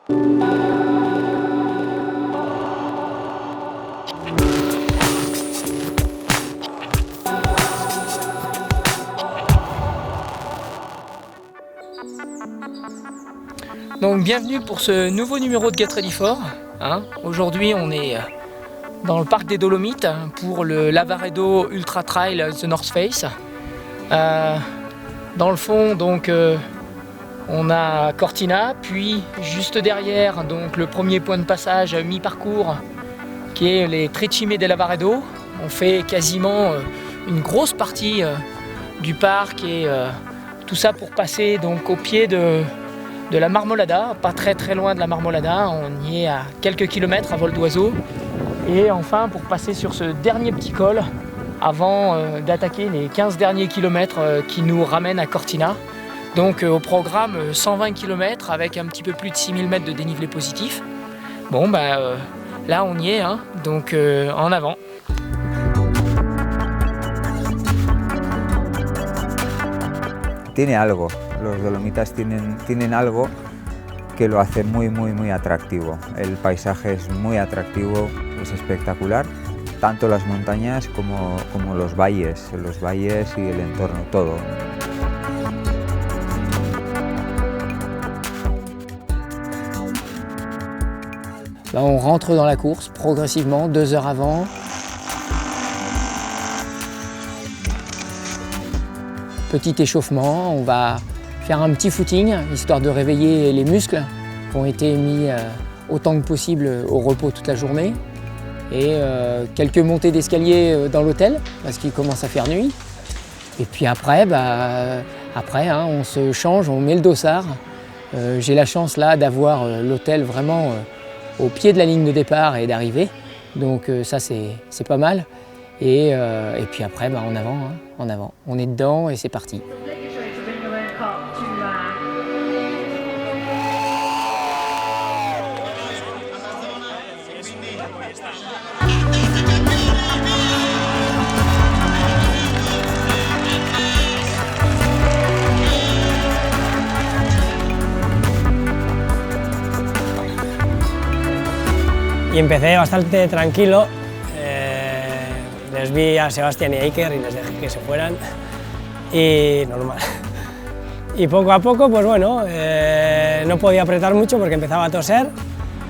Donc bienvenue pour ce nouveau numéro de Get Ready For. Aujourd'hui on est dans le parc des Dolomites pour le Lavaredo Ultra Trail The North Face. Dans le fond donc on a Cortina, puis juste derrière donc le premier point de passage mi-parcours qui est les Trecime del Lavaredo. On fait quasiment une grosse partie du parc et tout ça pour passer donc au pied de la Marmolada, pas très loin de la Marmolada, on y est à quelques kilomètres à vol d'oiseau. Et enfin pour passer sur ce dernier petit col avant d'attaquer les 15 derniers kilomètres qui nous ramènent à Cortina. Donc au programme 120 km avec un petit peu plus de 6000 mètres de dénivelé positif. Bon là on y est, donc en avant. Tiene algo, los Dolomitas tienen algo que lo hace muy atractivo. El paisaje es muy atractivo, es espectacular, tanto las montañas como los valles y el entorno, todo. Là, on rentre dans la course progressivement, 2 heures avant. Petit échauffement, on va faire un petit footing, histoire de réveiller les muscles qui ont été mis autant que possible au repos toute la journée. Et quelques montées d'escalier dans l'hôtel, parce qu'il commence à faire nuit. Et puis après, on se change, on met le dossard. J'ai la chance là d'avoir l'hôtel vraiment au pied de la ligne de départ et d'arrivée. Donc ça c'est pas mal. Et puis après, en avant. On est dedans et c'est parti. Y empecé bastante tranquilo. Les vi a Sebastián y a Iker y les dejé que se fueran y normal. Y poco a poco, pues bueno, no podía apretar mucho porque empezaba a toser,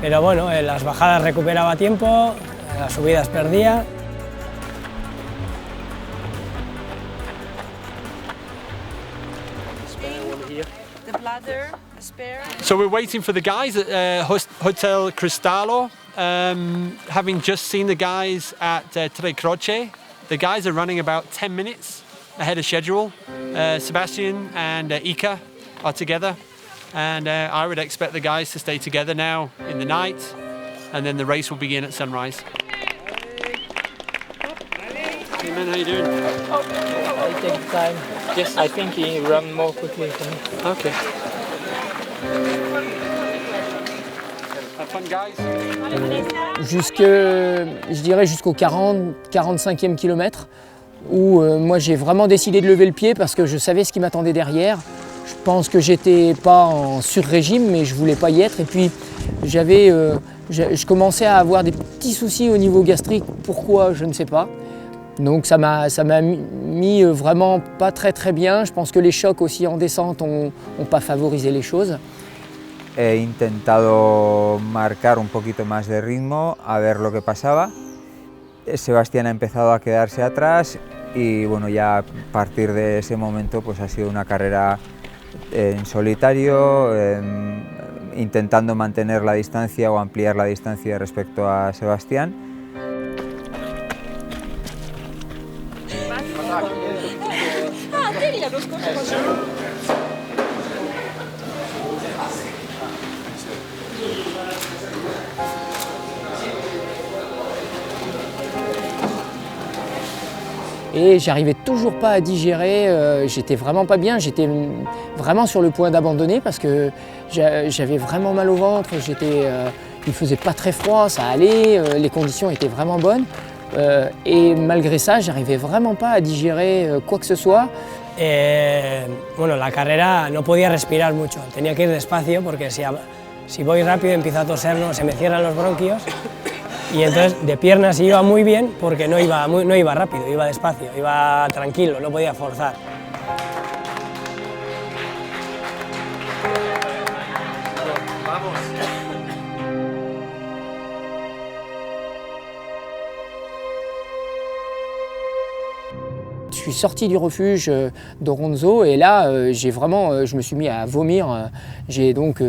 pero bueno, en las bajadas recuperaba tiempo, en las subidas perdía. The bladder, the spare. So we're waiting for the guys at Hotel Cristallo. Having just seen the guys at Tre Croce, the guys are running about 10 minutes ahead of schedule. Sebastian and Iker are together, and I would expect the guys to stay together now in the night, and then the race will begin at sunrise. Hey man, how you doing? I take time. Yes, I think he ran more quickly for me. Okay. Have fun, guys. Je dirais jusqu'au 45e kilomètre où moi j'ai vraiment décidé de lever le pied parce que je savais ce qui m'attendait derrière. Je pense que j'étais pas en sur-régime mais je voulais pas y être et puis je commençais à avoir des petits soucis au niveau gastrique. Pourquoi, je ne sais pas. Donc ça m'a mis vraiment pas très bien. Je pense que les chocs aussi en descente ont pas favorisé les choses. He intentado marcar un poquito más de ritmo, a ver lo que pasaba. Sebastián ha empezado a quedarse atrás y bueno, ya a partir de ese momento pues ha sido una carrera en solitario, intentando mantener la distancia o ampliar la distancia respecto a Sebastián. Et j'arrivais toujours pas à digérer, j'étais vraiment pas bien, j'étais vraiment sur le point d'abandonner parce que j'avais vraiment mal au ventre, il faisait pas très froid, ça allait, les conditions étaient vraiment bonnes. Et malgré ça, j'arrivais vraiment pas à digérer quoi que ce soit. Bueno, la carrera no podía respirar mucho, tenía que ir despacio porque si Si voy rápido empiezo a toser, ¿no? Se me cierran los bronquios y entonces de piernas iba muy bien porque no iba rápido, iba despacio, iba tranquilo, no podía forzar. Je suis sorti du refuge d'Oronzo et là, je me suis mis à vomir. J'ai donc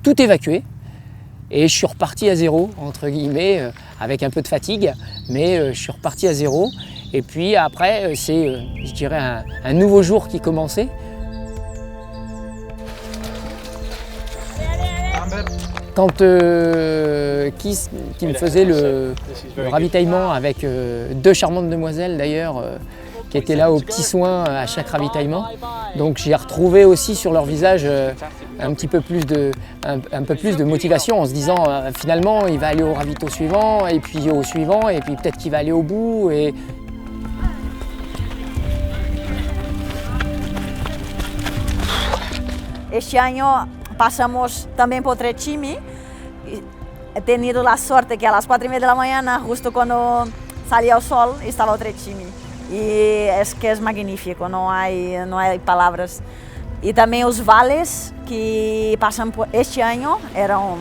tout évacué et je suis reparti à zéro, entre guillemets, avec un peu de fatigue, mais je suis reparti à zéro. Et puis après, c'est, je dirais, un nouveau jour qui commençait. Quand qui me faisait le ravitaillement avec deux charmantes demoiselles d'ailleurs, qui étaient là aux petits soins à chaque ravitaillement. Donc j'ai retrouvé aussi sur leur visage un peu plus de motivation en se disant finalement il va aller au ravito suivant et puis au suivant et puis peut-être qu'il va aller au bout. Et... Este año pasamos también por Trechimi. He tenido la suerte que a las 4:30 de la mañana, justo cuando salía el sol, estaba el Trechimi. Y es que es magnífico, no hay palabras. Y también los vales que pasan por este año eran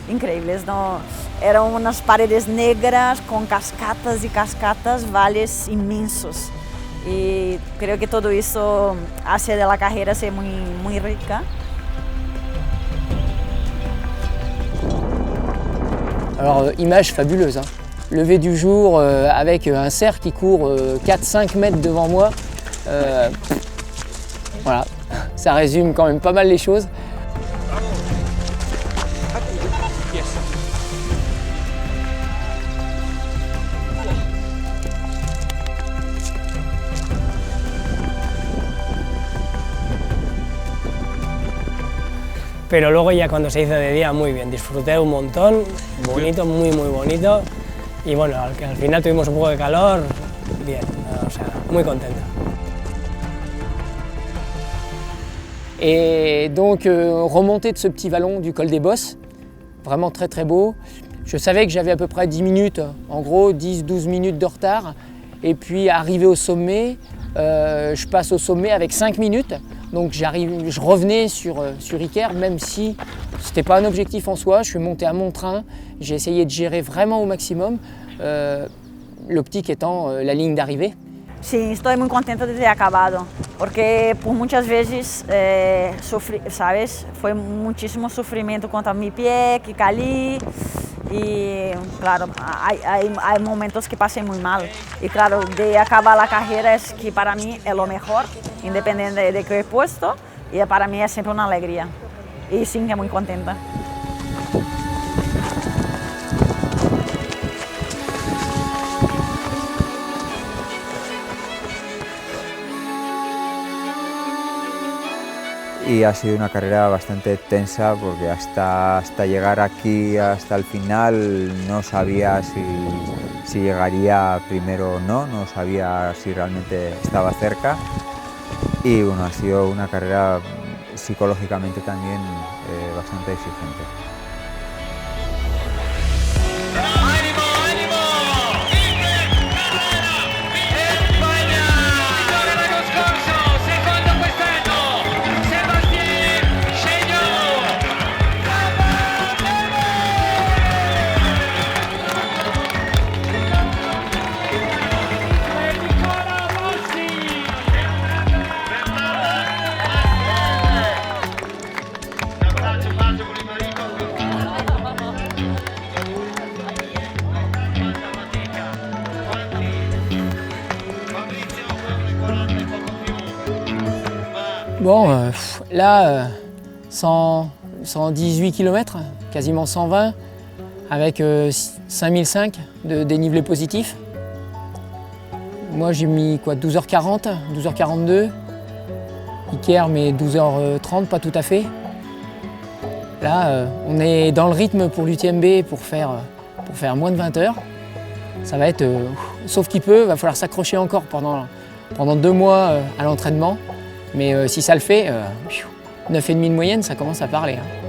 increíbles, ¿no? Eran unas paredes negras con cascadas y cascadas, vales inmensos. Y creo que todo eso hace de la carrera ser muy rica. Alors, image fabuleuse, hein. Lever du jour avec un cerf qui court 4-5 mètres devant moi. Voilà, ça résume quand même pas mal les choses. Pero luego ya cuando se hizo de día muy bien, disfruté un montón, bonito, muy bonito. Y bueno, al final tuvimos un poco de calor, bien, o sea, muy contento. Et donc remonter de ce petit vallon du col des Bosses, vraiment très beau. Je savais que j'avais à peu près 10 minutes, en gros 10-12 minutes de retard. Et puis arrivé au sommet, je passe au sommet avec 5 minutes. Donc je revenais sur Iker, même si ce n'était pas un objectif en soi. Je suis monté à mon train, j'ai essayé de gérer vraiment au maximum, l'optique étant la ligne d'arrivée. Sim, estou muito contente de ter acabado, porque por muitas vezes sofri, sabes? Foi muitíssimo sofrimento contra meu pé, que caí e, claro, há momentos que passei muito mal. E, claro, de acabar a carreira é que para mim é o melhor, independente de que puesto, e para mim é sempre uma alegria. E sim, é muito contenta. Y ha sido una carrera bastante tensa porque hasta llegar aquí, hasta el final, no sabía si llegaría primero o no sabía si realmente estaba cerca. Y bueno, ha sido una carrera psicológicamente también bastante exigente. Bon, là, 118 km, quasiment 120, avec 5005 de dénivelé positif. Moi j'ai mis quoi, 12h40, 12h42. Iker met 12h30, pas tout à fait. Là, on est dans le rythme pour l'UTMB pour faire moins de 20 heures. Ça va être, sauf qu'il peut, va falloir s'accrocher encore pendant 2 mois à l'entraînement. Mais si ça le fait, 9,5 de moyenne, ça commence à parler, hein.